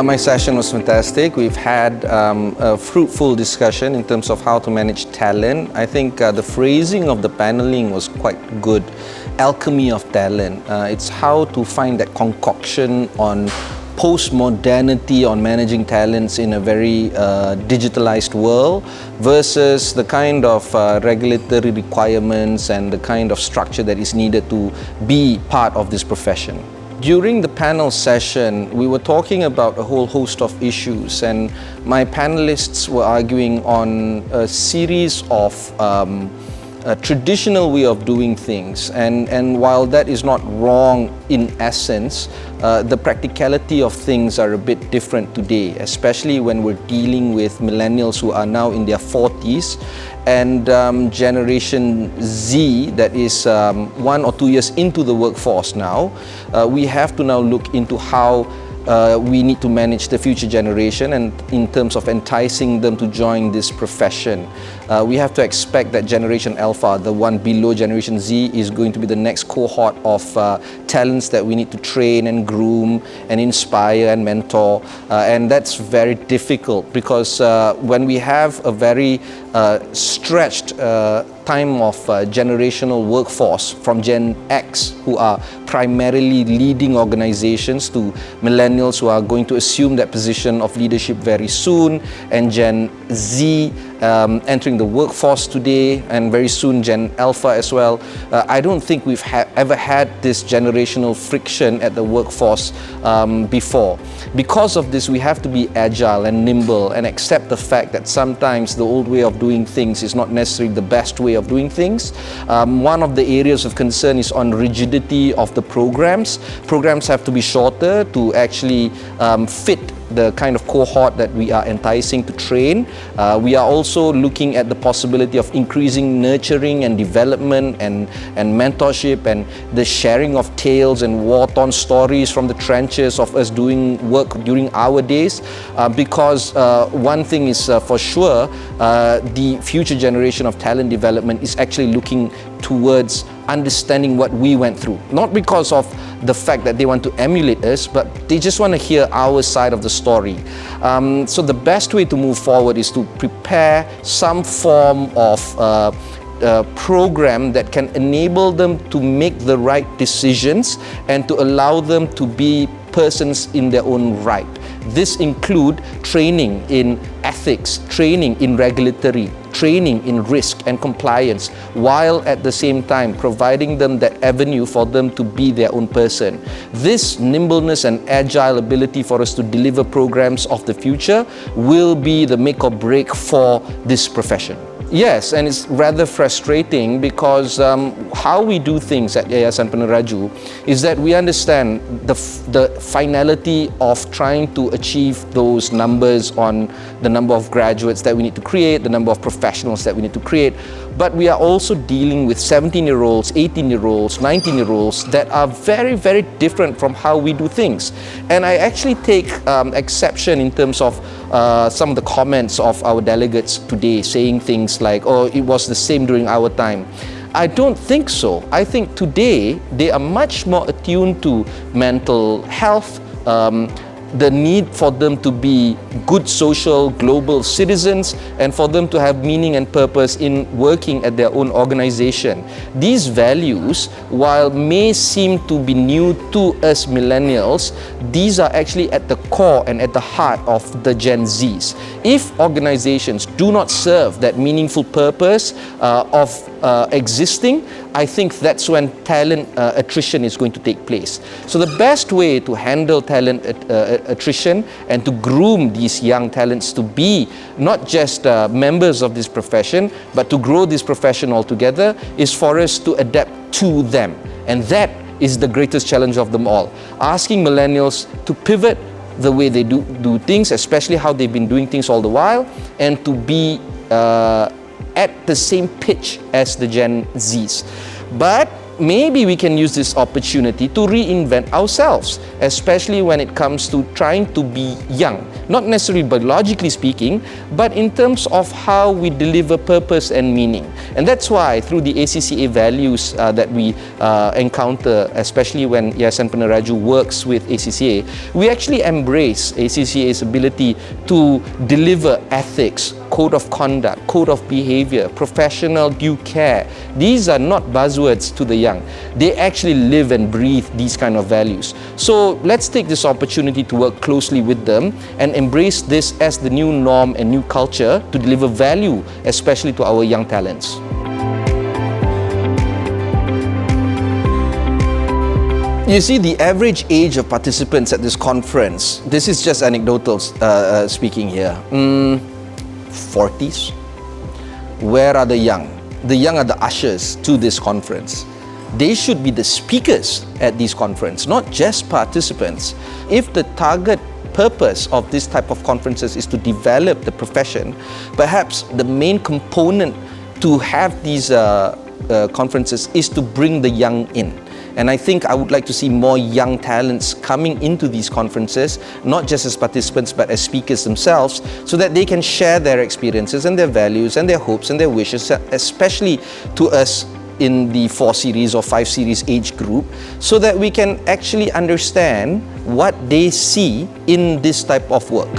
My session was fantastic. We've had a fruitful discussion in terms of how to manage talent. I think the phrasing of the paneling was quite good. Alchemy of talent. It's how to find that concoction on post-modernity on managing talents in a very digitalized world versus the kind of regulatory requirements and the kind of structure that is needed to be part of this profession. During the panel session, we were talking about a whole host of issues, and my panelists were arguing on a series of a traditional way of doing things, and while that is not wrong in essence, the practicality of things are a bit different today, especially when we're dealing with millennials who are now in their 40s and Generation Z that is 1 or 2 years into the workforce now. We have to now look into how we need to manage the future generation, and in terms of enticing them to join this profession. We have to expect that Generation Alpha, the one below Generation Z, is going to be the next cohort of talents that we need to train and groom and inspire and mentor, and that's very difficult because when we have a very stretched time of generational workforce from Gen X, who are primarily leading organizations, to millennials who are going to assume that position of leadership very soon, and Gen Z entering the workforce today, and very soon Gen Alpha as well. I don't think we've ever had this generational friction at the workforce before. Because of this, we have to be agile and nimble and accept the fact that sometimes the old way of doing things is not necessarily the best way of doing things. One of the areas of concern is on rigidity of the programs. Programs have to be shorter to actually fit the kind of cohort that we are enticing to train. We are also looking at the possibility of increasing nurturing and development and mentorship, and the sharing of tales and war-torn stories from the trenches of us doing work during our days, because one thing is for sure, the future generation of talent development is actually looking towards understanding what we went through, not because of the fact that they want to emulate us, but they just want to hear our side of the story. So the best way to move forward is to prepare some form of program that can enable them to make the right decisions and to allow them to be persons in their own right. This include training in ethics, training in regulatory, training in risk and compliance, while at the same time providing them that avenue for them to be their own person. This nimbleness and agile ability for us to deliver programs of the future will be the make or break for this profession. Yes, and it's rather frustrating because how we do things at Yayasan Peneraju is that we understand the finality of trying to achieve those numbers on the number of graduates that we need to create, the number of professionals that we need to create, but we are also dealing with 17-year-olds, 18-year-olds, 19-year-olds that are very, very different from how we do things. And I actually take exception in terms of some of the comments of our delegates today saying things like, oh, it was the same during our time. I don't think so. I think today they are much more attuned to mental health, the need for them to be good social global citizens, and for them to have meaning and purpose in working at their own organization. These values, while may seem to be new to us millennials, these are actually at the core and at the heart of the Gen Zs. If organizations do not serve that meaningful purpose of existing, I think that's when talent attrition is going to take place. So the best way to handle talent attrition and to groom these young talents to be not just members of this profession, but to grow this profession altogether, is for us to adapt to them. And that is the greatest challenge of them all. Asking millennials to pivot the way they do things, especially how they've been doing things all the while, and to be at the same pitch as the Gen Zs. But maybe we can use this opportunity to reinvent ourselves, especially when it comes to trying to be young. not necessarily biologically speaking, but in terms of how we deliver purpose and meaning. And that's why through the ACCA values that we encounter, especially when Yayasan Peneraju works with ACCA, we actually embrace ACCA's ability to deliver ethics, code of conduct, code of behavior, professional due care. These are not buzzwords to the young. They actually live and breathe these kind of values. So let's take this opportunity to work closely with them and embrace this as the new norm and new culture to deliver value, especially to our young talents. You see, the average age of participants at this conference, this is just anecdotal speaking here, 40s. Where are the young? The young are the ushers to this conference. They should be the speakers at this conference, not just participants. If the target purpose of this type of conferences is to develop the profession, perhaps the main component to have these conferences is to bring the young in. And I think I would like to see more young talents coming into these conferences, not just as participants, but as speakers themselves, so that they can share their experiences and their values and their hopes and their wishes, especially to us in the 4 series or 5 series age group, so that we can actually understand what they see in this type of work.